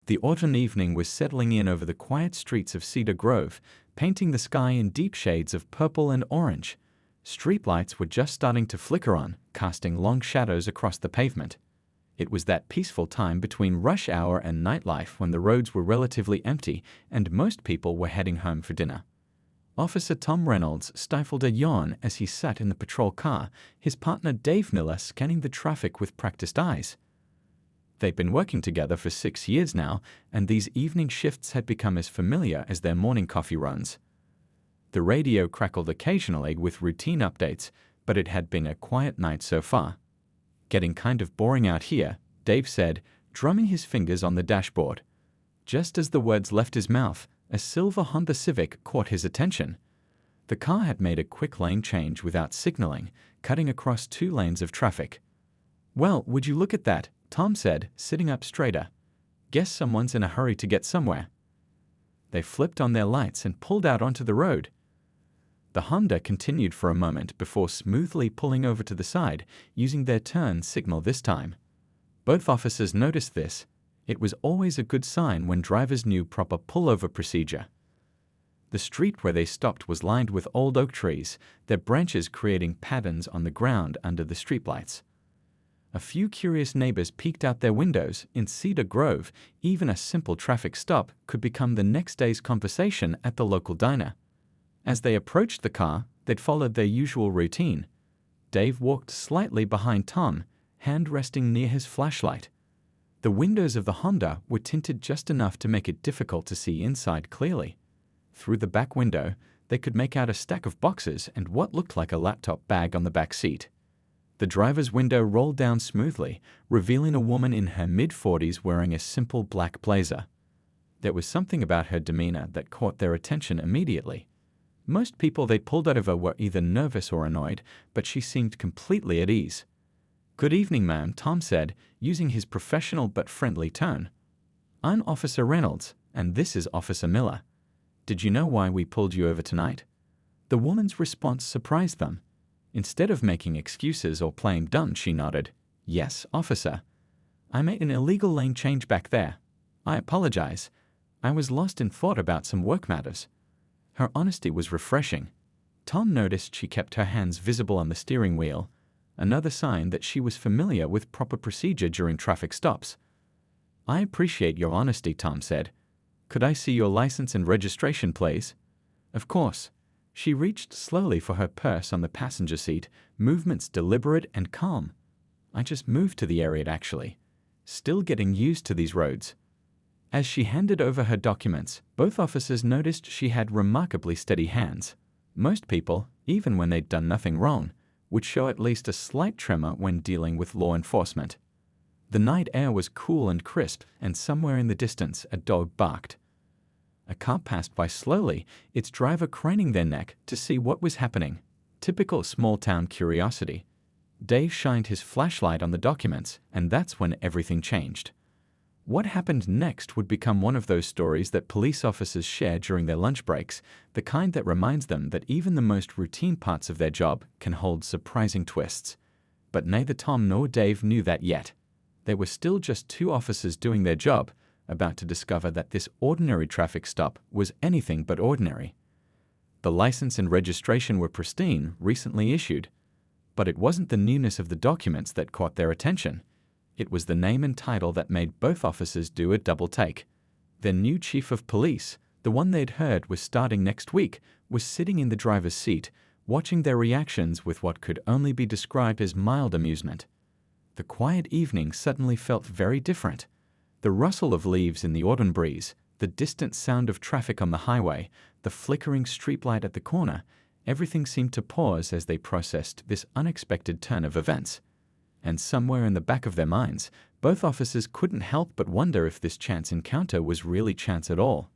The autumn evening was settling in over the quiet streets of Cedar Grove, painting the sky in deep shades of purple and orange. Streetlights were just starting to flicker on, casting long shadows across the pavement. It was that peaceful time between rush hour and nightlife when the roads were relatively empty and most people were heading home for dinner. Officer Tom Reynolds stifled a yawn as he sat in the patrol car, his partner Dave Miller scanning the traffic with practiced eyes. They'd been working together for 6 years now, and these evening shifts had become as familiar as their morning coffee runs. The radio crackled occasionally with routine updates, but it had been a quiet night so far. "Getting kind of boring out here," Dave said, drumming his fingers on the dashboard. Just as the words left his mouth, a silver Honda Civic caught his attention. The car had made a quick lane change without signaling, cutting across 2 lanes of traffic. "Well, would you look at that," Tom said, sitting up straighter. "Guess someone's in a hurry to get somewhere." They flipped on their lights and pulled out onto the road. The Honda continued for a moment before smoothly pulling over to the side, using their turn signal this time. Both officers noticed this. It was always a good sign when drivers knew proper pullover procedure. The street where they stopped was lined with old oak trees, their branches creating patterns on the ground under the streetlights. A few curious neighbors peeked out their windows. In Cedar Grove, even a simple traffic stop could become the next day's conversation at the local diner. As they approached the car, they'd followed their usual routine. Dave walked slightly behind Tom, hand resting near his flashlight. The windows of the Honda were tinted just enough to make it difficult to see inside clearly. Through the back window, they could make out a stack of boxes and what looked like a laptop bag on the back seat. The driver's window rolled down smoothly, revealing a woman in her mid-40s wearing a simple black blazer. There was something about her demeanor that caught their attention immediately. Most people they'd pulled over were either nervous or annoyed, but she seemed completely at ease. "Good evening, ma'am," Tom said, using his professional but friendly tone. "I'm Officer Reynolds, and this is Officer Miller. Did you know why we pulled you over tonight?" The woman's response surprised them. Instead of making excuses or playing dumb, she nodded. "Yes, officer. I made an illegal lane change back there. I apologize. I was lost in thought about some work matters." Her honesty was refreshing. Tom noticed she kept her hands visible on the steering wheel, another sign that she was familiar with proper procedure during traffic stops. "I appreciate your honesty," Tom said. "Could I see your license and registration, please?" "Of course." She reached slowly for her purse on the passenger seat, movements deliberate and calm. "I just moved to the area, actually. Still getting used to these roads." As she handed over her documents, both officers noticed she had remarkably steady hands. Most people, even when they'd done nothing wrong, would show at least a slight tremor when dealing with law enforcement. The night air was cool and crisp, and somewhere in the distance a dog barked. A car passed by slowly, its driver craning their neck to see what was happening. Typical small-town curiosity. Dave shined his flashlight on the documents, and that's when everything changed. What happened next would become one of those stories that police officers share during their lunch breaks, the kind that reminds them that even the most routine parts of their job can hold surprising twists. But neither Tom nor Dave knew that yet. They were still just 2 officers doing their job, about to discover that this ordinary traffic stop was anything but ordinary. The license and registration were pristine, recently issued. But it wasn't the newness of the documents that caught their attention. It was the name and title that made both officers do a double take. Their new chief of police, the one they'd heard was starting next week, was sitting in the driver's seat, watching their reactions with what could only be described as mild amusement. The quiet evening suddenly felt very different. The rustle of leaves in the autumn breeze, the distant sound of traffic on the highway, the flickering streetlight at the corner, everything seemed to pause as they processed this unexpected turn of events. And somewhere in the back of their minds, both officers couldn't help but wonder if this chance encounter was really chance at all.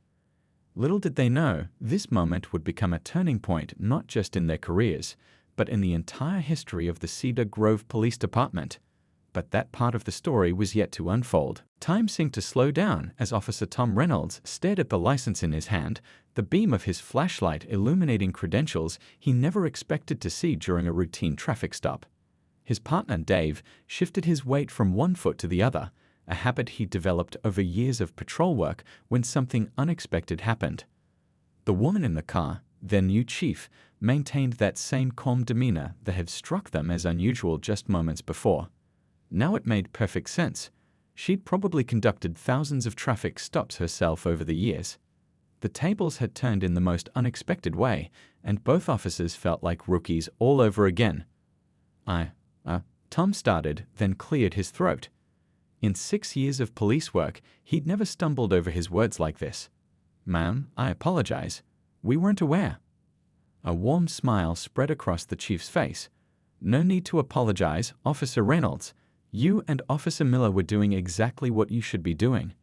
Little did they know, this moment would become a turning point not just in their careers, but in the entire history of the Cedar Grove Police Department. But that part of the story was yet to unfold. Time seemed to slow down as Officer Tom Reynolds stared at the license in his hand, the beam of his flashlight illuminating credentials he never expected to see during a routine traffic stop. His partner, Dave, shifted his weight from one foot to the other, a habit he developed over years of patrol work when something unexpected happened. The woman in the car, their new chief, maintained that same calm demeanor that had struck them as unusual just moments before. Now it made perfect sense. She'd probably conducted thousands of traffic stops herself over the years. The tables had turned in the most unexpected way, and both officers felt like rookies all over again. Tom started, then cleared his throat. In 6 years of police work, he'd never stumbled over his words like this. "Ma'am, I apologize. We weren't aware." A warm smile spread across the chief's face. "No need to apologize, Officer Reynolds. You and Officer Miller were doing exactly what you should be doing."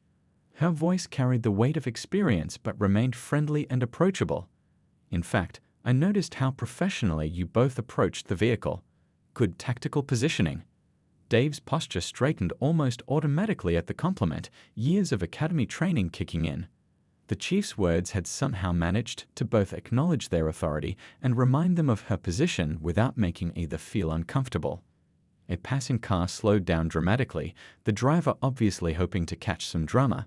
Her voice carried the weight of experience but remained friendly and approachable. "In fact, I noticed how professionally you both approached the vehicle. Good tactical positioning." Dave's posture straightened almost automatically at the compliment, years of academy training kicking in. The chief's words had somehow managed to both acknowledge their authority and remind them of her position without making either feel uncomfortable. A passing car slowed down dramatically, the driver obviously hoping to catch some drama.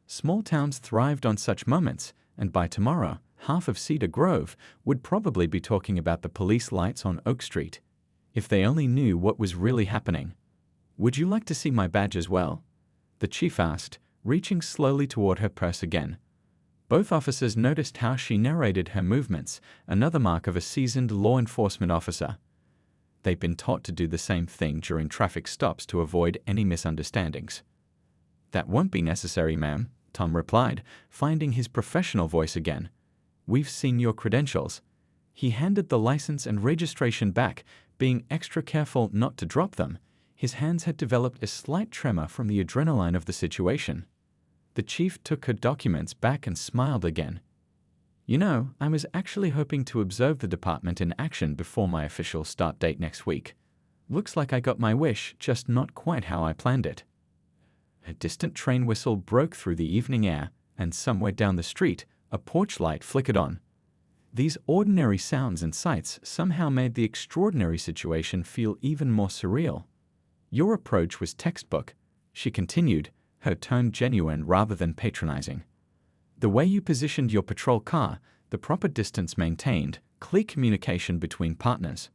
Small towns thrived on such moments, and by tomorrow, half of Cedar Grove would probably be talking about the police lights on Oak Street. If they only knew what was really happening. "Would you like to see my badge as well?" the chief asked, reaching slowly toward her purse again. Both officers noticed how she narrated her movements, another mark of a seasoned law enforcement officer. They'd been taught to do the same thing during traffic stops to avoid any misunderstandings. "That won't be necessary, ma'am," Tom replied, finding his professional voice again. "We've seen your credentials." He handed the license and registration back, being extra careful not to drop them. His hands had developed a slight tremor from the adrenaline of the situation. The chief took her documents back and smiled again. "You know, I was actually hoping to observe the department in action before my official start date next week. Looks like I got my wish, just not quite how I planned it." A distant train whistle broke through the evening air, and somewhere down the street, a porch light flickered on. These ordinary sounds and sights somehow made the extraordinary situation feel even more surreal. "Your approach was textbook," she continued, her tone genuine rather than patronizing. "The way you positioned your patrol car, the proper distance maintained, clear communication between partners.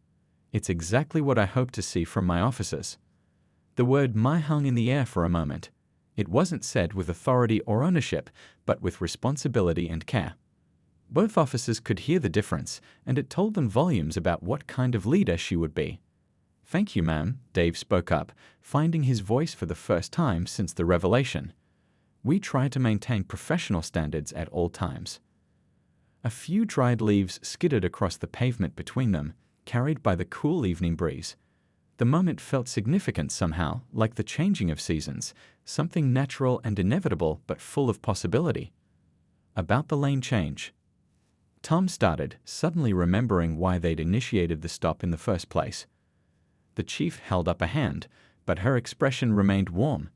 It's exactly what I hope to see from my officers." The word "my" hung in the air for a moment. It wasn't said with authority or ownership, but with responsibility and care. Both officers could hear the difference, and it told them volumes about what kind of leader she would be. "Thank you, ma'am," Dave spoke up, finding his voice for the first time since the revelation. "We try to maintain professional standards at all times." A few dried leaves skidded across the pavement between them, carried by the cool evening breeze. The moment felt significant somehow, like the changing of seasons, something natural and inevitable but full of possibility. "About the lane change," Tom started, suddenly remembering why they'd initiated the stop in the first place. The chief held up a hand, but her expression remained warm.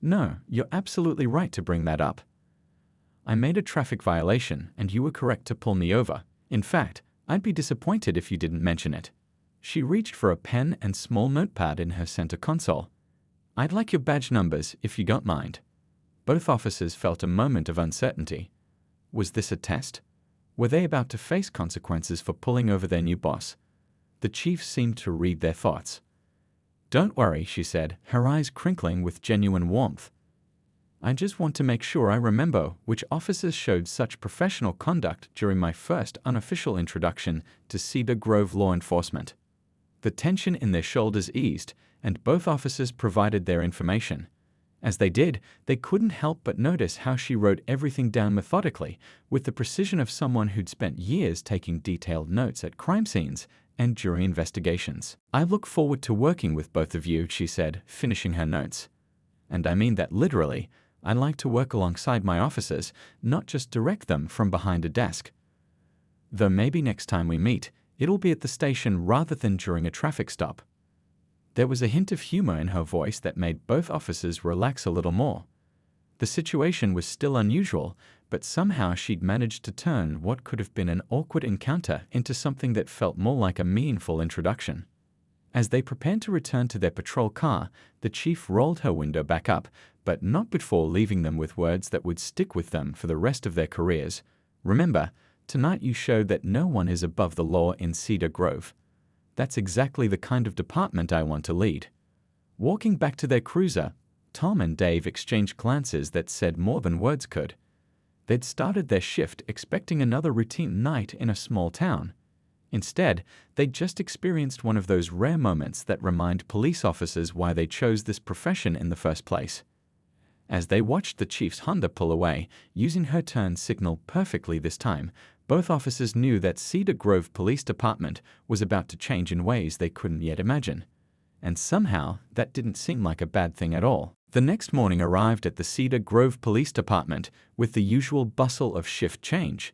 "No, you're absolutely right to bring that up. I made a traffic violation, and you were correct to pull me over. In fact, I'd be disappointed if you didn't mention it." She reached for a pen and small notepad in her center console. "I'd like your badge numbers, if you don't mind." Both officers felt a moment of uncertainty. Was this a test? Were they about to face consequences for pulling over their new boss? The chief seemed to read their thoughts. "Don't worry," she said, her eyes crinkling with genuine warmth. "I just want to make sure I remember which officers showed such professional conduct during my first unofficial introduction to Cedar Grove law enforcement." The tension in their shoulders eased, and both officers provided their information. As they did, they couldn't help but notice how she wrote everything down methodically, with the precision of someone who'd spent years taking detailed notes at crime scenes and jury investigations. "I look forward to working with both of you," she said, finishing her notes. "And I mean that literally. I like to work alongside my officers, not just direct them from behind a desk. Though maybe next time we meet, it'll be at the station rather than during a traffic stop." There was a hint of humor in her voice that made both officers relax a little more. The situation was still unusual, but somehow she'd managed to turn what could have been an awkward encounter into something that felt more like a meaningful introduction. As they prepared to return to their patrol car, the chief rolled her window back up, but not before leaving them with words that would stick with them for the rest of their careers. "Remember, tonight you showed that no one is above the law in Cedar Grove. That's exactly the kind of department I want to lead." Walking back to their cruiser, Tom and Dave exchanged glances that said more than words could. They'd started their shift expecting another routine night in a small town. Instead, they'd just experienced one of those rare moments that remind police officers why they chose this profession in the first place. As they watched the chief's Honda pull away, using her turn signal perfectly this time, both officers knew that Cedar Grove Police Department was about to change in ways they couldn't yet imagine. And somehow, that didn't seem like a bad thing at all. The next morning arrived at the Cedar Grove Police Department with the usual bustle of shift change.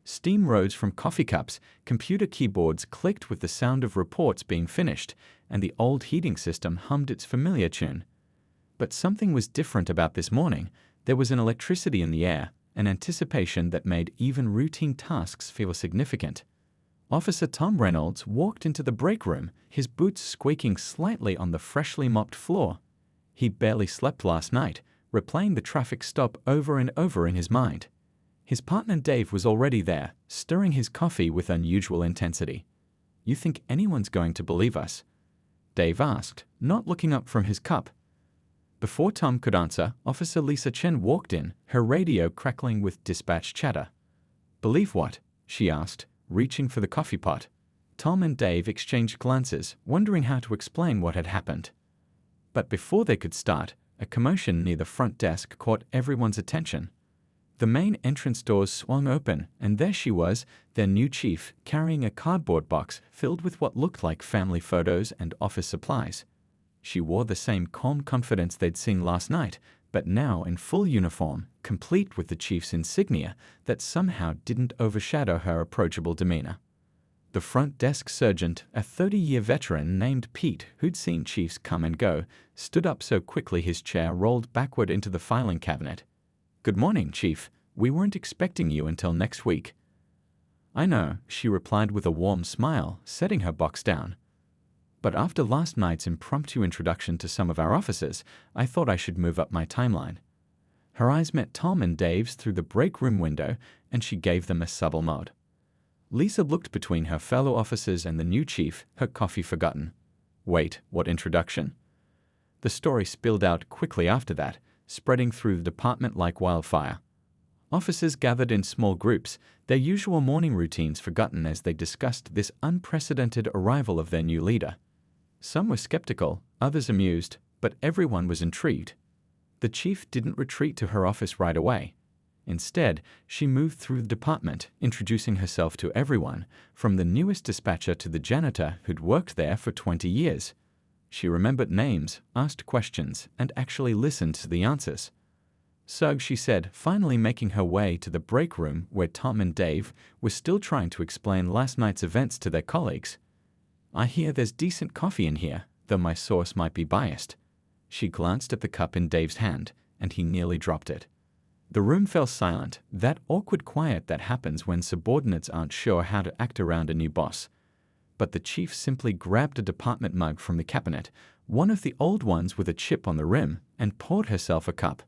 Steam rose from coffee cups, computer keyboards clicked with the sound of reports being finished, and the old heating system hummed its familiar tune. But something was different about this morning. There was an electricity in the air, an anticipation that made even routine tasks feel significant. Officer Tom Reynolds walked into the break room, his boots squeaking slightly on the freshly mopped floor. He'd barely slept last night, replaying the traffic stop over and over in his mind. His partner Dave was already there, stirring his coffee with unusual intensity. "You think anyone's going to believe us?" Dave asked, not looking up from his cup. Before Tom could answer, Officer Lisa Chen walked in, her radio crackling with dispatch chatter. "Believe what?" she asked, reaching for the coffee pot. Tom and Dave exchanged glances, wondering how to explain what had happened. But before they could start, a commotion near the front desk caught everyone's attention. The main entrance doors swung open, and there she was, their new chief, carrying a cardboard box filled with what looked like family photos and office supplies. She wore the same calm confidence they'd seen last night, but now in full uniform, complete with the chief's insignia that somehow didn't overshadow her approachable demeanor. The front desk sergeant, a 30-year veteran named Pete, who'd seen chiefs come and go, stood up so quickly his chair rolled backward into the filing cabinet. "Good morning, Chief. We weren't expecting you until next week." "I know," she replied with a warm smile, setting her box down. "But after last night's impromptu introduction to some of our officers, I thought I should move up my timeline." Her eyes met Tom and Dave's through the break room window, and she gave them a subtle nod. Lisa looked between her fellow officers and the new chief, her coffee forgotten. "Wait, what introduction?" The story spilled out quickly after that, spreading through the department like wildfire. Officers gathered in small groups, their usual morning routines forgotten as they discussed this unprecedented arrival of their new leader. Some were skeptical, others amused, but everyone was intrigued. The chief didn't retreat to her office right away. Instead, she moved through the department, introducing herself to everyone, from the newest dispatcher to the janitor who'd worked there for 20 years. She remembered names, asked questions, and actually listened to the answers. "So," she said, finally making her way to the break room where Tom and Dave were still trying to explain last night's events to their colleagues. "I hear there's decent coffee in here, though my source might be biased." She glanced at the cup in Dave's hand, and he nearly dropped it. The room fell silent, that awkward quiet that happens when subordinates aren't sure how to act around a new boss. But the chief simply grabbed a department mug from the cabinet, one of the old ones with a chip on the rim, and poured herself a cup.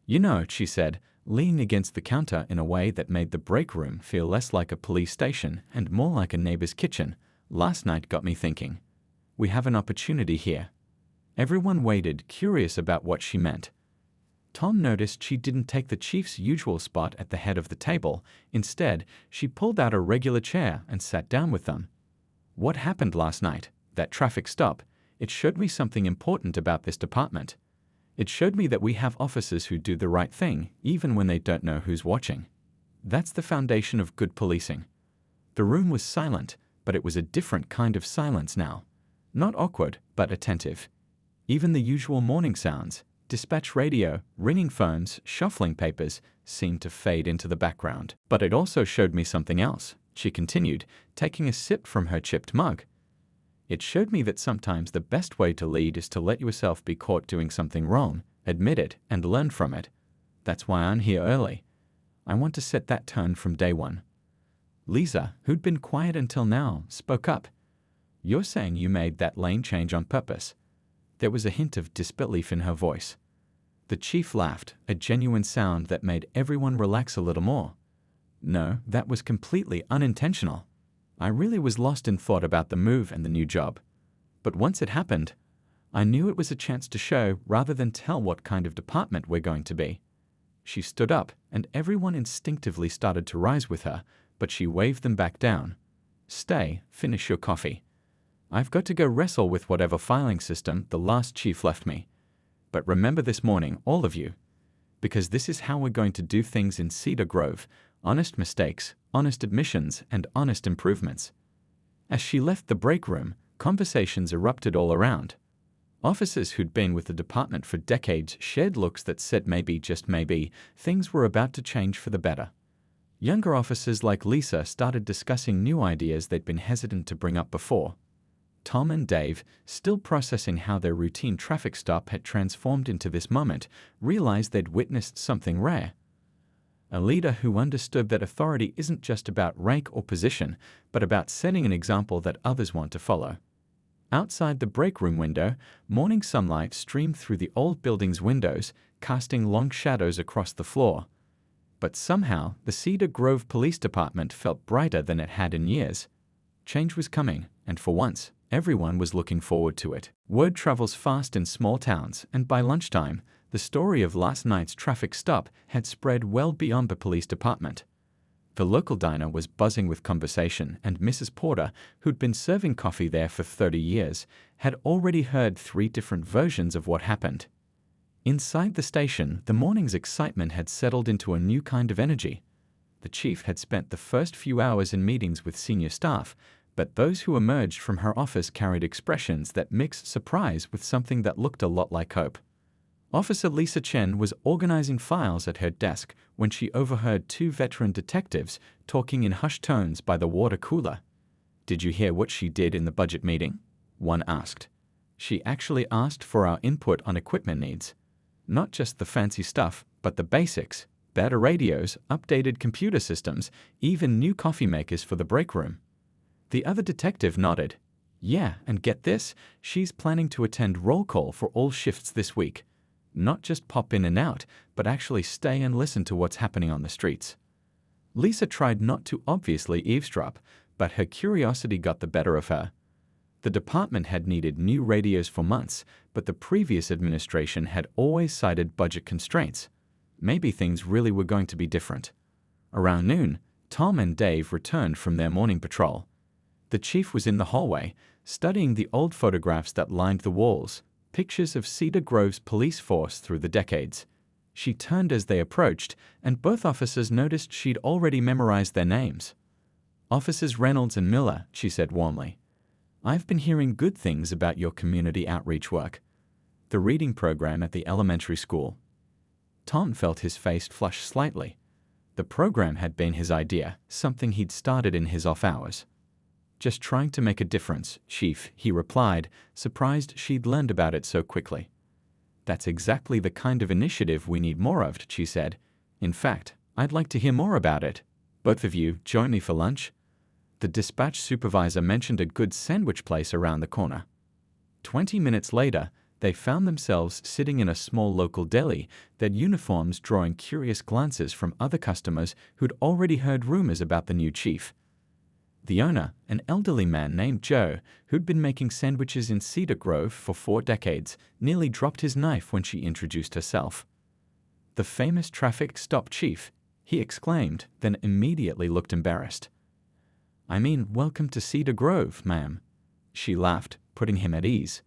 "You know," she said, leaning against the counter in a way that made the break room feel less like a police station and more like a neighbor's kitchen, "last night got me thinking. We have an opportunity here." Everyone waited, curious about what she meant. Tom noticed she didn't take the chief's usual spot at the head of the table. Instead, she pulled out a regular chair and sat down with them. "What happened last night? That traffic stop. It showed me something important about this department. It showed me that we have officers who do the right thing, even when they don't know who's watching. That's the foundation of good policing." The room was silent, but it was a different kind of silence now. Not awkward, but attentive. Even the usual morning sounds, dispatch radio, ringing phones, shuffling papers, seemed to fade into the background. "But it also showed me something else," she continued, taking a sip from her chipped mug. "It showed me that sometimes the best way to lead is to let yourself be caught doing something wrong, admit it, and learn from it. That's why I'm here early. I want to set that tone from day one." Lisa, who'd been quiet until now, spoke up. You're saying you made that lane change on purpose? There was a hint of disbelief in her voice. The chief laughed, a genuine sound that made everyone relax a little more. No, that was completely unintentional. I really was lost in thought about the move and the new job. But once it happened, I knew it was a chance to show rather than tell what kind of department we're going to be. She stood up, and everyone instinctively started to rise with her, but she waved them back down. Stay, finish your coffee. I've got to go wrestle with whatever filing system the last chief left me. But remember this morning, all of you, because this is how we're going to do things in Cedar Grove: honest mistakes, honest admissions, and honest improvements. As she left the break room, conversations erupted all around. Officers who'd been with the department for decades shared looks that said maybe, just maybe, things were about to change for the better. Younger officers like Lisa started discussing new ideas they'd been hesitant to bring up before. Tom and Dave, still processing how their routine traffic stop had transformed into this moment, realized they'd witnessed something rare. A leader who understood that authority isn't just about rank or position, but about setting an example that others want to follow. Outside the break room window, morning sunlight streamed through the old building's windows, casting long shadows across the floor. But somehow, the Cedar Grove Police Department felt brighter than it had in years. Change was coming, and for once, everyone was looking forward to it. Word travels fast in small towns, and by lunchtime, the story of last night's traffic stop had spread well beyond the police department. The local diner was buzzing with conversation, and Mrs. Porter, who'd been serving coffee there for 30 years, had already heard 3 different versions of what happened. Inside the station, the morning's excitement had settled into a new kind of energy. The chief had spent the first few hours in meetings with senior staff, but those who emerged from her office carried expressions that mixed surprise with something that looked a lot like hope. Officer Lisa Chen was organizing files at her desk when she overheard 2 veteran detectives talking in hushed tones by the water cooler. "Did you hear what she did in the budget meeting?" one asked. "She actually asked for our input on equipment needs. Not just the fancy stuff, but the basics: better radios, updated computer systems, even new coffee makers for the break room." The other detective nodded. "Yeah, and get this, she's planning to attend roll call for all shifts this week. Not just pop in and out, but actually stay and listen to what's happening on the streets." Lisa tried not to obviously eavesdrop, but her curiosity got the better of her. The department had needed new radios for months, but the previous administration had always cited budget constraints. Maybe things really were going to be different. Around noon, Tom and Dave returned from their morning patrol. The chief was in the hallway, studying the old photographs that lined the walls, pictures of Cedar Grove's police force through the decades. She turned as they approached, and both officers noticed she'd already memorized their names. "Officers Reynolds and Miller," she said warmly. "I've been hearing good things about your community outreach work. The reading program at the elementary school." Tom felt his face flush slightly. The program had been his idea, something he'd started in his off hours. "Just trying to make a difference, Chief," he replied, surprised she'd learned about it so quickly. "That's exactly the kind of initiative we need more of," she said. "In fact, I'd like to hear more about it. Both of you, join me for lunch." The dispatch supervisor mentioned a good sandwich place around the corner. 20 minutes later, they found themselves sitting in a small local deli, their uniforms drawing curious glances from other customers who'd already heard rumors about the new chief. The owner, an elderly man named Joe, who'd been making sandwiches in Cedar Grove for 4 decades, nearly dropped his knife when she introduced herself. "The famous traffic stop chief," he exclaimed, then immediately looked embarrassed. "I mean, welcome to Cedar Grove, ma'am." She laughed, putting him at ease.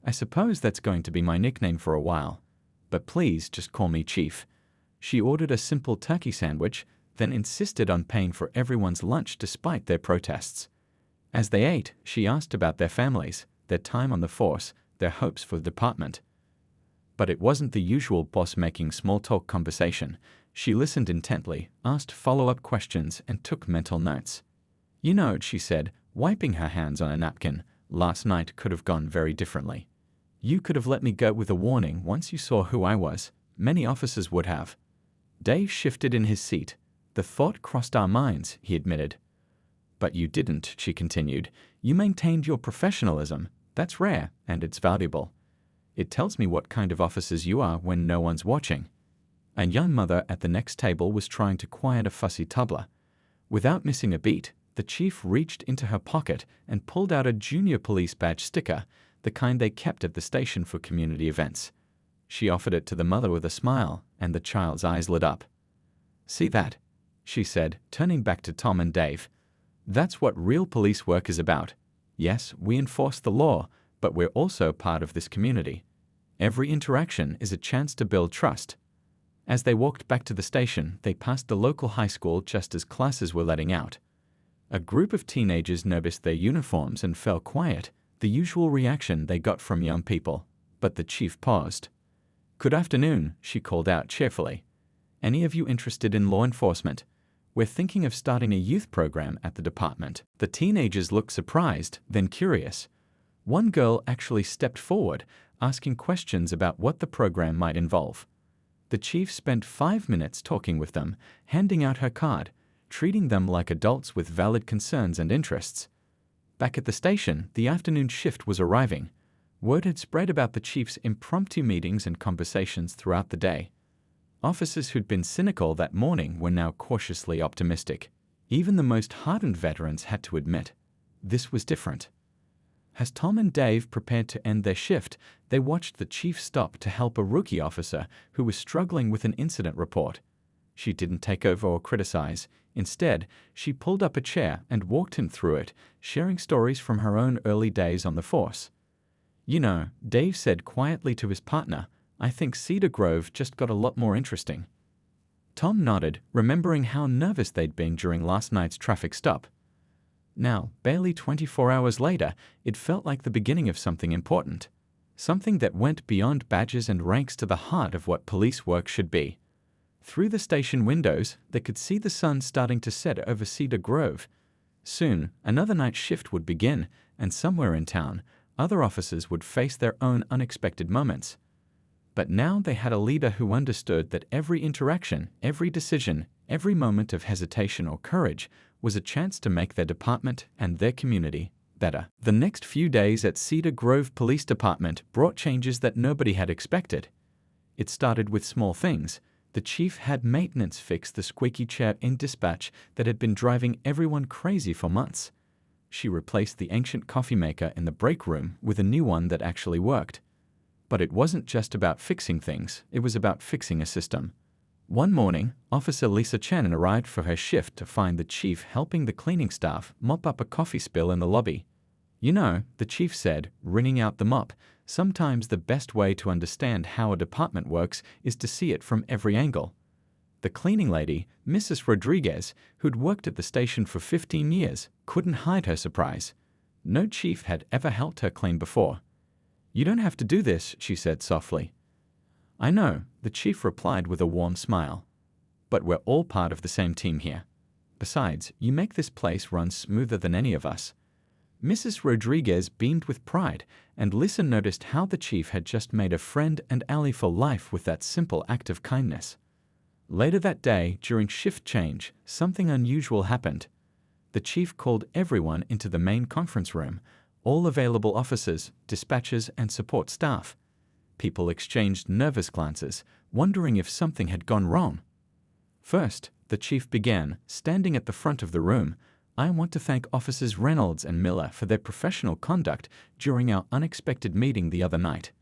"I suppose that's going to be my nickname for a while. But please just call me Chief." She ordered a simple turkey sandwich, then insisted on paying for everyone's lunch despite their protests. As they ate, she asked about their families, their time on the force, their hopes for the department. But it wasn't the usual boss-making small-talk conversation. She listened intently, asked follow-up questions, and took mental notes. "You know," she said, wiping her hands on a napkin, "last night could have gone very differently. You could have let me go with a warning once you saw who I was. Many officers would have." Dave shifted in his seat. "The thought crossed our minds," he admitted. But you didn't, she continued. You maintained your professionalism. That's rare, and it's valuable. It tells me what kind of officers you are when no one's watching. A young mother at the next table was trying to quiet a fussy toddler. Without missing a beat, the chief reached into her pocket and pulled out a junior police badge sticker, the kind they kept at the station for community events. She offered it to the mother with a smile, and the child's eyes lit up. "See that?" she said, turning back to Tom and Dave. "That's what real police work is about. Yes, we enforce the law, but we're also part of this community. Every interaction is a chance to build trust." As they walked back to the station, they passed the local high school just as classes were letting out. A group of teenagers noticed their uniforms and fell quiet, the usual reaction they got from young people. But the chief paused. "Good afternoon," she called out cheerfully. "Any of you interested in law enforcement? We're thinking of starting a youth program at the department." The teenagers looked surprised, then curious. One girl actually stepped forward, asking questions about what the program might involve. The chief spent 5 minutes talking with them, handing out her card, treating them like adults with valid concerns and interests. Back at the station, the afternoon shift was arriving. Word had spread about the chief's impromptu meetings and conversations throughout the day. Officers who'd been cynical that morning were now cautiously optimistic. Even the most hardened veterans had to admit, this was different. As Tom and Dave prepared to end their shift, they watched the chief stop to help a rookie officer who was struggling with an incident report. She didn't take over or criticize. Instead, she pulled up a chair and walked him through it, sharing stories from her own early days on the force. "You know," Dave said quietly to his partner, "I think Cedar Grove just got a lot more interesting." Tom nodded, remembering how nervous they'd been during last night's traffic stop. Now, barely 24 hours later, it felt like the beginning of something important. Something that went beyond badges and ranks to the heart of what police work should be. Through the station windows, they could see the sun starting to set over Cedar Grove. Soon, another night shift would begin, and somewhere in town, other officers would face their own unexpected moments. But now they had a leader who understood that every interaction, every decision, every moment of hesitation or courage was a chance to make their department and their community better. The next few days at Cedar Grove Police Department brought changes that nobody had expected. It started with small things. The chief had maintenance fix the squeaky chair in dispatch that had been driving everyone crazy for months. She replaced the ancient coffee maker in the break room with a new one that actually worked. But it wasn't just about fixing things, it was about fixing a system. One morning, Officer Lisa Chen arrived for her shift to find the chief helping the cleaning staff mop up a coffee spill in the lobby. "You know," the chief said, wringing out the mop, "sometimes the best way to understand how a department works is to see it from every angle." The cleaning lady, Mrs. Rodriguez, who'd worked at the station for 15 years, couldn't hide her surprise. No chief had ever helped her clean before. "You don't have to do this," she said softly. "I know," the chief replied with a warm smile. "But we're all part of the same team here. Besides, you make this place run smoother than any of us." Mrs. Rodriguez beamed with pride, and Lisa noticed how the chief had just made a friend and ally for life with that simple act of kindness. Later that day, during shift change, something unusual happened. The chief called everyone into the main conference room, all available officers, dispatchers, and support staff. People exchanged nervous glances, wondering if something had gone wrong. First, the chief began, standing at the front of the room. "I want to thank Officers Reynolds and Miller for their professional conduct during our unexpected meeting the other night."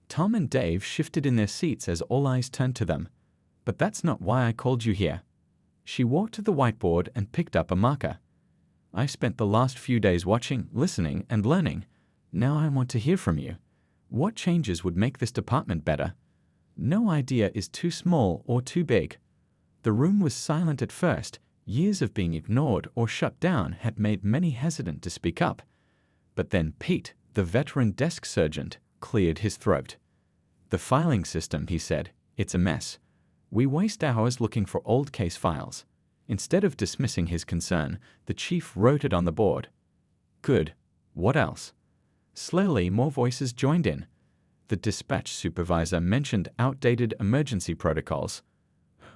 Tom and Dave shifted in their seats as all eyes turned to them. "But that's not why I called you here." She walked to the whiteboard and picked up a marker. "I spent the last few days watching, listening, and learning. Now I want to hear from you. What changes would make this department better? No idea is too small or too big." The room was silent at first. Years of being ignored or shut down had made many hesitant to speak up. But then Pete, the veteran desk sergeant, cleared his throat. "The filing system," he said, "it's a mess. We waste hours looking for old case files." Instead of dismissing his concern, the chief wrote it on the board. "Good. What else?" Slowly, more voices joined in. The dispatch supervisor mentioned outdated emergency protocols.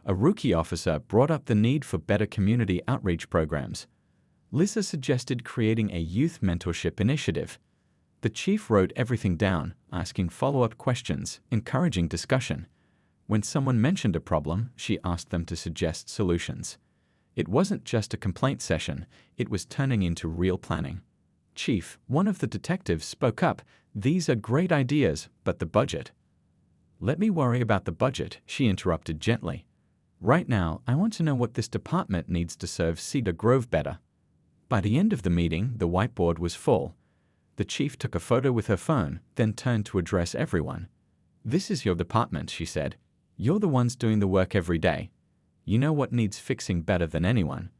A rookie officer brought up the need for better community outreach programs. Lisa suggested creating a youth mentorship initiative. The chief wrote everything down, asking follow-up questions, encouraging discussion. When someone mentioned a problem, she asked them to suggest solutions. It wasn't just a complaint session, it was turning into real planning. "Chief," one of the detectives spoke up, "these are great ideas, but the budget." "Let me worry about the budget," she interrupted gently. "Right now, I want to know what this department needs to serve Cedar Grove better." By the end of the meeting, the whiteboard was full. The chief took a photo with her phone, then turned to address everyone. "This is your department," she said. "You're the ones doing the work every day. You know what needs fixing better than anyone.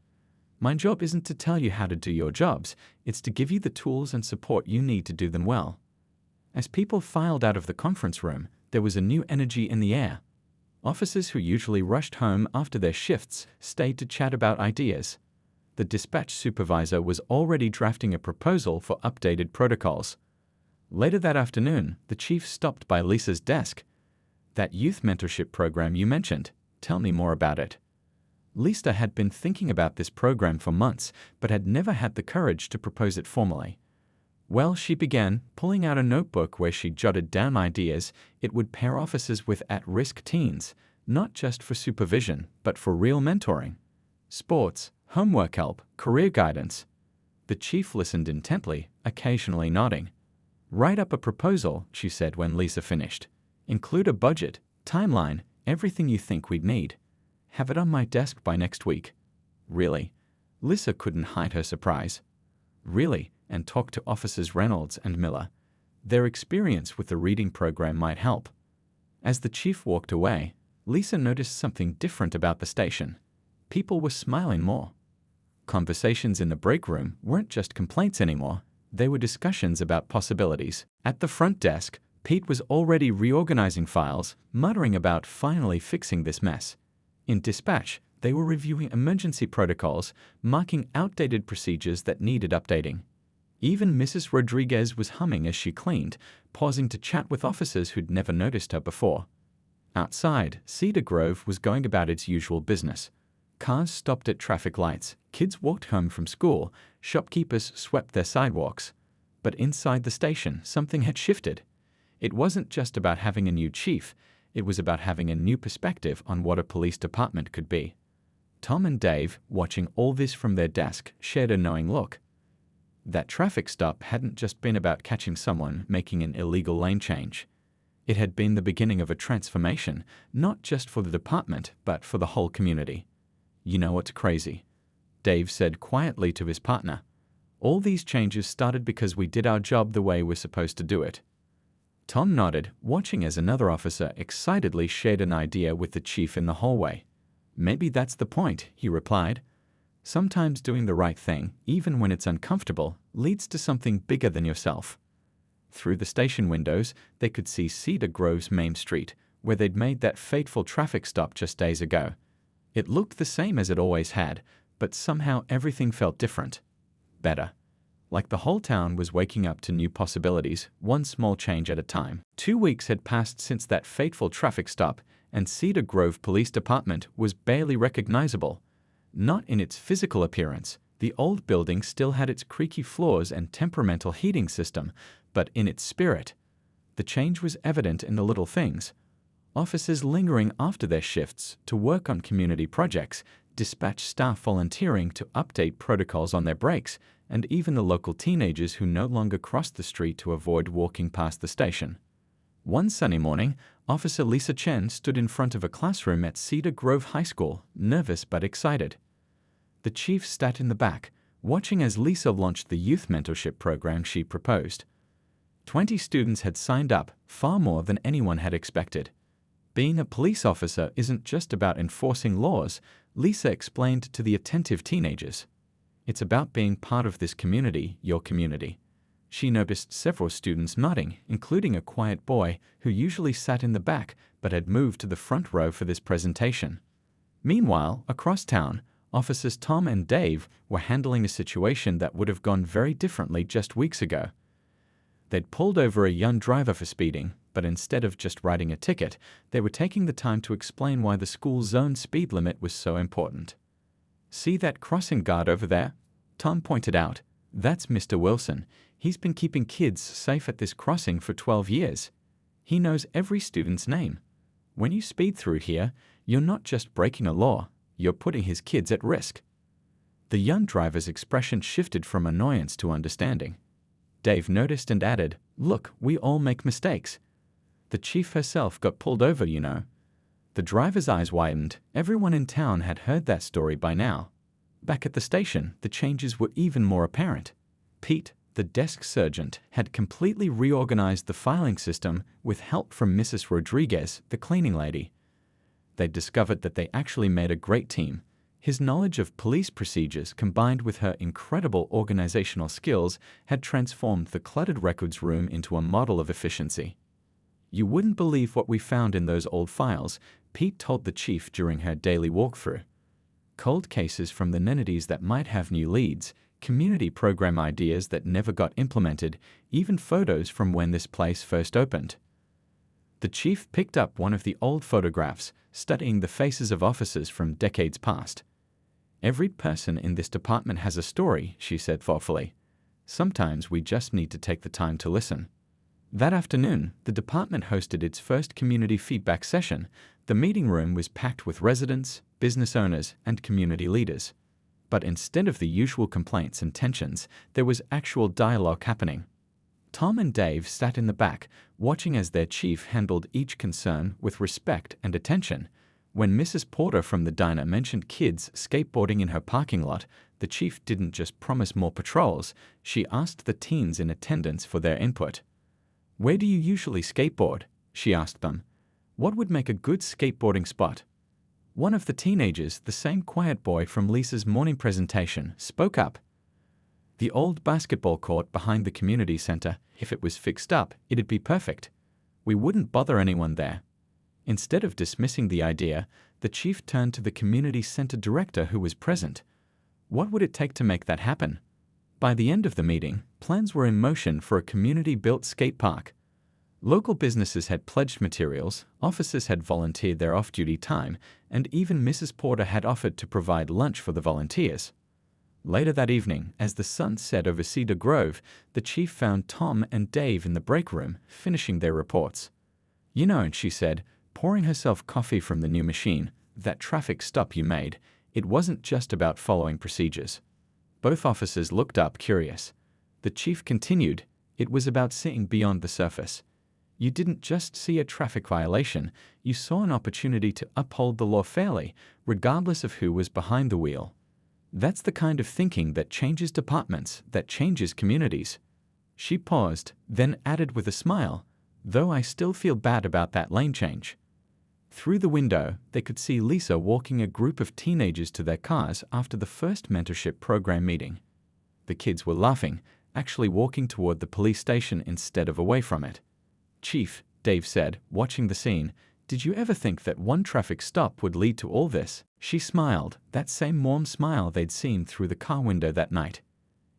My job isn't to tell you how to do your jobs, it's to give you the tools and support you need to do them well." As people filed out of the conference room, there was a new energy in the air. Officers who usually rushed home after their shifts stayed to chat about ideas. The dispatch supervisor was already drafting a proposal for updated protocols. Later that afternoon, the chief stopped by Lisa's desk. "That youth mentorship program you mentioned, tell me more about it." Lisa had been thinking about this program for months, but had never had the courage to propose it formally. Well, she began, pulling out a notebook where she jotted down ideas. It would pair officers with at-risk teens, not just for supervision, but for real mentoring. Sports, homework help, career guidance. The chief listened intently, occasionally nodding. "Write up a proposal," she said when Lisa finished. "Include a budget, timeline, everything you think we'd need. Have it on my desk by next week." "Really?" Lisa couldn't hide her surprise. "Really, and talk to Officers Reynolds and Miller. Their experience with the reading program might help." As the chief walked away, Lisa noticed something different about the station. People were smiling more. Conversations in the break room weren't just complaints anymore, they were discussions about possibilities. At the front desk, Pete was already reorganizing files, muttering about finally fixing this mess. In dispatch, they were reviewing emergency protocols, marking outdated procedures that needed updating. Even Mrs. Rodriguez was humming as she cleaned, pausing to chat with officers who'd never noticed her before. Outside, Cedar Grove was going about its usual business. Cars stopped at traffic lights, kids walked home from school, shopkeepers swept their sidewalks. But inside the station, something had shifted. It wasn't just about having a new chief, it was about having a new perspective on what a police department could be. Tom and Dave, watching all this from their desk, shared a knowing look. That traffic stop hadn't just been about catching someone making an illegal lane change. It had been the beginning of a transformation, not just for the department, but for the whole community. "You know what's crazy?" Dave said quietly to his partner. "All these changes started because we did our job the way we're supposed to do it." Tom nodded, watching as another officer excitedly shared an idea with the chief in the hallway. "Maybe that's the point," he replied. "Sometimes doing the right thing, even when it's uncomfortable, leads to something bigger than yourself." Through the station windows, they could see Cedar Grove's Main Street, where they'd made that fateful traffic stop just days ago. It looked the same as it always had, but somehow everything felt different. Better. Like the whole town was waking up to new possibilities, one small change at a time. 2 weeks had passed since that fateful traffic stop, and Cedar Grove Police Department was barely recognizable. Not in its physical appearance. The old building still had its creaky floors and temperamental heating system, but in its spirit. The change was evident in the little things. Officers lingering after their shifts to work on community projects, dispatch staff volunteering to update protocols on their breaks, and even the local teenagers who no longer crossed the street to avoid walking past the station. One sunny morning, Officer Lisa Chen stood in front of a classroom at Cedar Grove High School, nervous but excited. The chief sat in the back, watching as Lisa launched the youth mentorship program she proposed. 20 students had signed up, far more than anyone had expected. Being a police officer isn't just about enforcing laws, Lisa explained to the attentive teenagers. It's about being part of this community, your community. She noticed several students nodding, including a quiet boy who usually sat in the back but had moved to the front row for this presentation. Meanwhile, across town, Officers Tom and Dave were handling a situation that would have gone very differently just weeks ago. They'd pulled over a young driver for speeding, but instead of just writing a ticket, they were taking the time to explain why the school zone speed limit was so important. "See that crossing guard over there?" Tom pointed out. That's Mr. Wilson. He's been keeping kids safe at this crossing for 12 years. He knows every student's name. When you speed through here, you're not just breaking a law, you're putting his kids at risk. The young driver's expression shifted from annoyance to understanding. Dave noticed and added, "Look, we all make mistakes. The chief herself got pulled over, you know." The driver's eyes widened. Everyone in town had heard that story by now. Back at the station, the changes were even more apparent. Pete, the desk sergeant, had completely reorganized the filing system with help from Mrs. Rodriguez, the cleaning lady. They'd discovered that they actually made a great team. His knowledge of police procedures combined with her incredible organizational skills had transformed the cluttered records room into a model of efficiency. "You wouldn't believe what we found in those old files," Pete told the chief during her daily walkthrough. Cold cases from the Nennetys that might have new leads, community program ideas that never got implemented, even photos from when this place first opened. The chief picked up one of the old photographs, studying the faces of officers from decades past. "Every person in this department has a story," she said thoughtfully. "Sometimes we just need to take the time to listen." That afternoon, the department hosted its first community feedback session. The meeting room was packed with residents, business owners, and community leaders. But instead of the usual complaints and tensions, there was actual dialogue happening. Tom and Dave sat in the back, watching as their chief handled each concern with respect and attention. When Mrs. Porter from the diner mentioned kids skateboarding in her parking lot, the chief didn't just promise more patrols, she asked the teens in attendance for their input. "Where do you usually skateboard?" she asked them. "What would make a good skateboarding spot?" One of the teenagers, the same quiet boy from Lisa's morning presentation, spoke up. "The old basketball court behind the community center. If it was fixed up, it'd be perfect. We wouldn't bother anyone there." Instead of dismissing the idea, the chief turned to the community center director who was present. What would it take to make that happen? By the end of the meeting, plans were in motion for a community-built skate park. Local businesses had pledged materials, officers had volunteered their off-duty time, and even Mrs. Porter had offered to provide lunch for the volunteers. Later that evening, as the sun set over Cedar Grove, the chief found Tom and Dave in the break room, finishing their reports. "You know," she said, pouring herself coffee from the new machine, "that traffic stop you made, it wasn't just about following procedures." Both officers looked up, curious. The chief continued, "It was about seeing beyond the surface. You didn't just see a traffic violation, you saw an opportunity to uphold the law fairly, regardless of who was behind the wheel. That's the kind of thinking that changes departments, that changes communities." She paused, then added with a smile, "Though I still feel bad about that lane change." Through the window, they could see Lisa walking a group of teenagers to their cars after the first mentorship program meeting. The kids were laughing, actually walking toward the police station instead of away from it. "Chief," Dave said, watching the scene, "did you ever think that one traffic stop would lead to all this?" She smiled, that same warm smile they'd seen through the car window that night.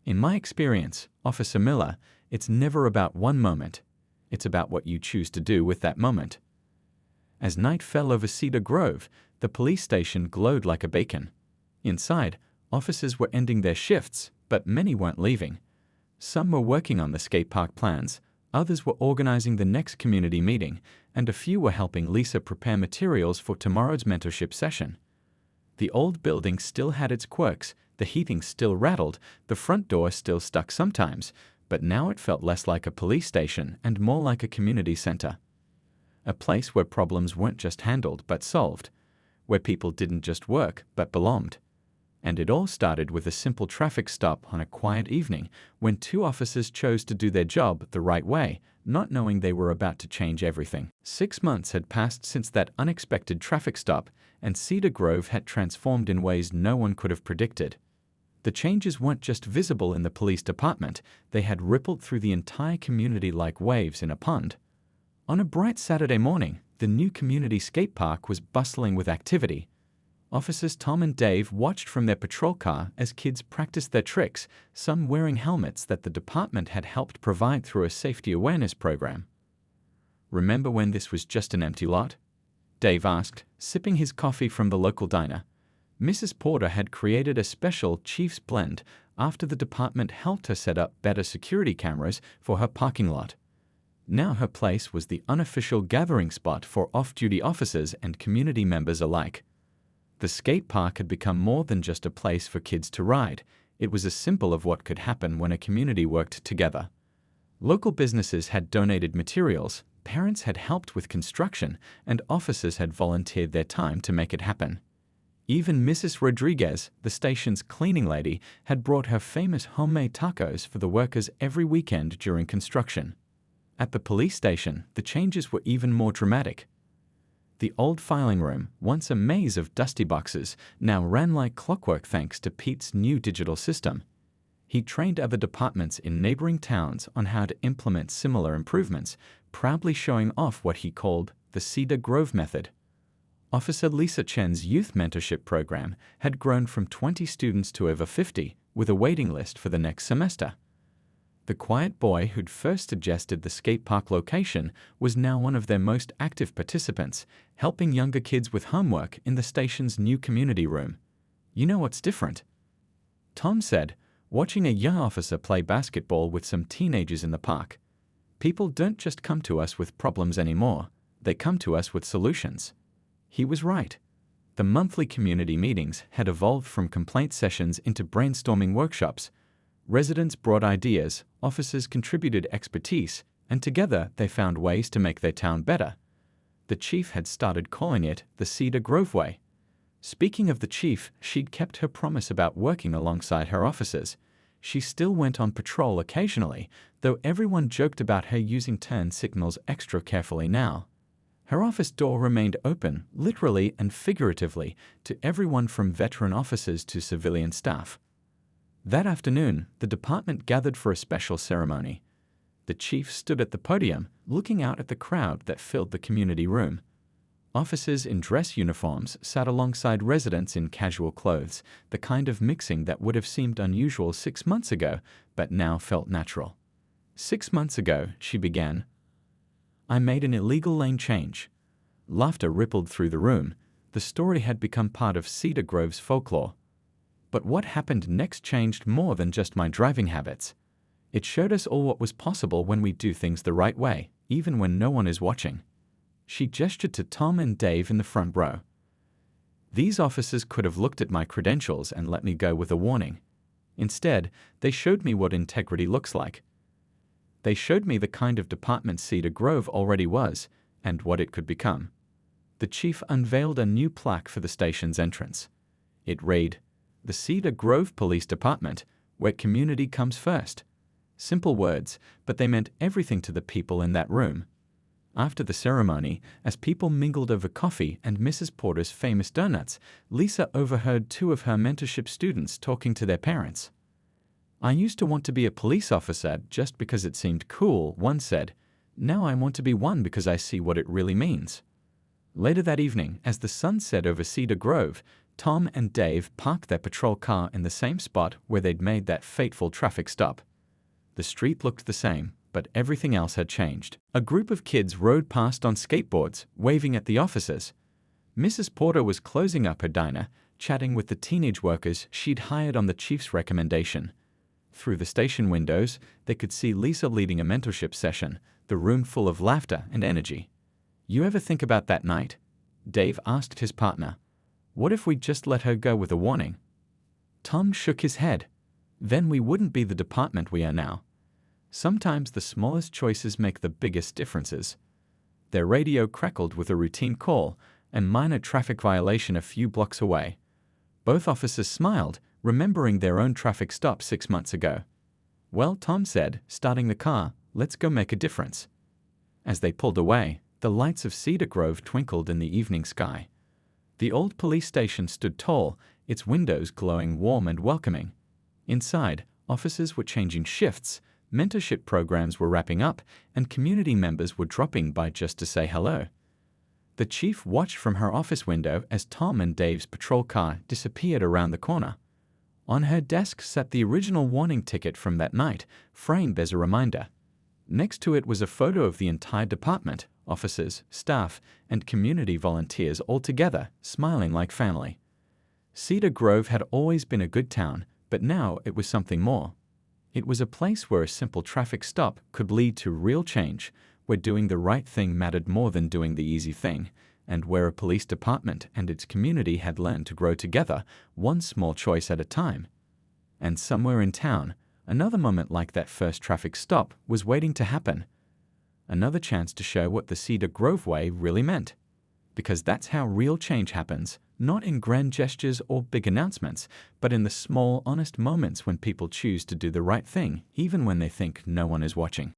"In my experience, Officer Miller, it's never about one moment. It's about what you choose to do with that moment." As night fell over Cedar Grove, the police station glowed like a beacon. Inside, officers were ending their shifts, but many weren't leaving. Some were working on the skate park plans, others were organizing the next community meeting, and a few were helping Lisa prepare materials for tomorrow's mentorship session. The old building still had its quirks, the heating still rattled, the front door still stuck sometimes, but now it felt less like a police station and more like a community center. A place where problems weren't just handled but solved, where people didn't just work but belonged. And it all started with a simple traffic stop on a quiet evening when two officers chose to do their job the right way, not knowing they were about to change everything. 6 months had passed since that unexpected traffic stop, and Cedar Grove had transformed in ways no one could have predicted. The changes weren't just visible in the police department, they had rippled through the entire community like waves in a pond. On a bright Saturday morning, the new community skate park was bustling with activity. Officers Tom and Dave watched from their patrol car as kids practiced their tricks, some wearing helmets that the department had helped provide through a safety awareness program. "Remember when this was just an empty lot?" Dave asked, sipping his coffee from the local diner. Mrs. Porter had created a special Chief's Blend, after the department helped her set up better security cameras for her parking lot. Now her place was the unofficial gathering spot for off-duty officers and community members alike. The skate park had become more than just a place for kids to ride. It was a symbol of what could happen when a community worked together. Local businesses had donated materials, parents had helped with construction, and officers had volunteered their time to make it happen. Even Mrs. Rodriguez, the station's cleaning lady, had brought her famous homemade tacos for the workers every weekend during construction. At the police station, the changes were even more dramatic. The old filing room, once a maze of dusty boxes, now ran like clockwork thanks to Pete's new digital system. He trained other departments in neighboring towns on how to implement similar improvements, proudly showing off what he called the Cedar Grove method. Officer Lisa Chen's youth mentorship program had grown from 20 students to over 50, with a waiting list for the next semester. The quiet boy who'd first suggested the skate park location was now one of their most active participants, helping younger kids with homework in the station's new community room. "You know what's different?" Tom said, watching a young officer play basketball with some teenagers in the park. "People don't just come to us with problems anymore, they come to us with solutions." He was right. The monthly community meetings had evolved from complaint sessions into brainstorming workshops. Residents brought ideas, officers contributed expertise, and together they found ways to make their town better. The chief had started calling it the Cedar Grove Way. Speaking of the chief, she'd kept her promise about working alongside her officers. She still went on patrol occasionally, though everyone joked about her using turn signals extra carefully now. Her office door remained open, literally and figuratively, to everyone from veteran officers to civilian staff. That afternoon, the department gathered for a special ceremony. The chief stood at the podium, looking out at the crowd that filled the community room. Officers in dress uniforms sat alongside residents in casual clothes, the kind of mixing that would have seemed unusual 6 months ago, but now felt natural. 6 months ago, she began, "I made an illegal lane change." Laughter rippled through the room. The story had become part of Cedar Grove's folklore. But what happened next changed more than just my driving habits. It showed us all what was possible when we do things the right way, even when no one is watching. She gestured to Tom and Dave in the front row. These officers could have looked at my credentials and let me go with a warning. Instead, they showed me what integrity looks like. They showed me the kind of department Cedar Grove already was, and what it could become. The chief unveiled a new plaque for the station's entrance. It read, "The Cedar Grove Police Department, where community comes first." Simple words, but they meant everything to the people in that room. After the ceremony, as people mingled over coffee and Mrs. Porter's famous donuts, Lisa overheard 2 of her mentorship students talking to their parents. "I used to want to be a police officer just because it seemed cool," one said. "Now I want to be one because I see what it really means." Later that evening, as the sun set over Cedar Grove, Tom and Dave parked their patrol car in the same spot where they'd made that fateful traffic stop. The street looked the same, but everything else had changed. A group of kids rode past on skateboards, waving at the officers. Mrs. Porter was closing up her diner, chatting with the teenage workers she'd hired on the chief's recommendation. Through the station windows, they could see Lisa leading a mentorship session, the room full of laughter and energy. "You ever think about that night?" Dave asked his partner. "What if we just let her go with a warning?" Tom shook his head. "Then we wouldn't be the department we are now." Sometimes the smallest choices make the biggest differences. Their radio crackled with a routine call, a minor traffic violation a few blocks away. Both officers smiled, remembering their own traffic stop 6 months ago. "Well," Tom said, starting the car, "let's go make a difference." As they pulled away, the lights of Cedar Grove twinkled in the evening sky. The old police station stood tall, its windows glowing warm and welcoming. Inside, officers were changing shifts, mentorship programs were wrapping up, and community members were dropping by just to say hello. The chief watched from her office window as Tom and Dave's patrol car disappeared around the corner. On her desk sat the original warning ticket from that night, framed as a reminder. Next to it was a photo of the entire department, officers, staff, and community volunteers all together, smiling like family. Cedar Grove had always been a good town, But now it was something more. It was a place where a simple traffic stop could lead to real change, where doing the right thing mattered more than doing the easy thing, and where a police department and its community had learned to grow together, one small choice at a time. And somewhere in town, another moment like that first traffic stop was waiting to happen. Another chance to show what the Cedar Grove way really meant. Because that's how real change happens, not in grand gestures or big announcements, but in the small, honest moments when people choose to do the right thing, even when they think no one is watching.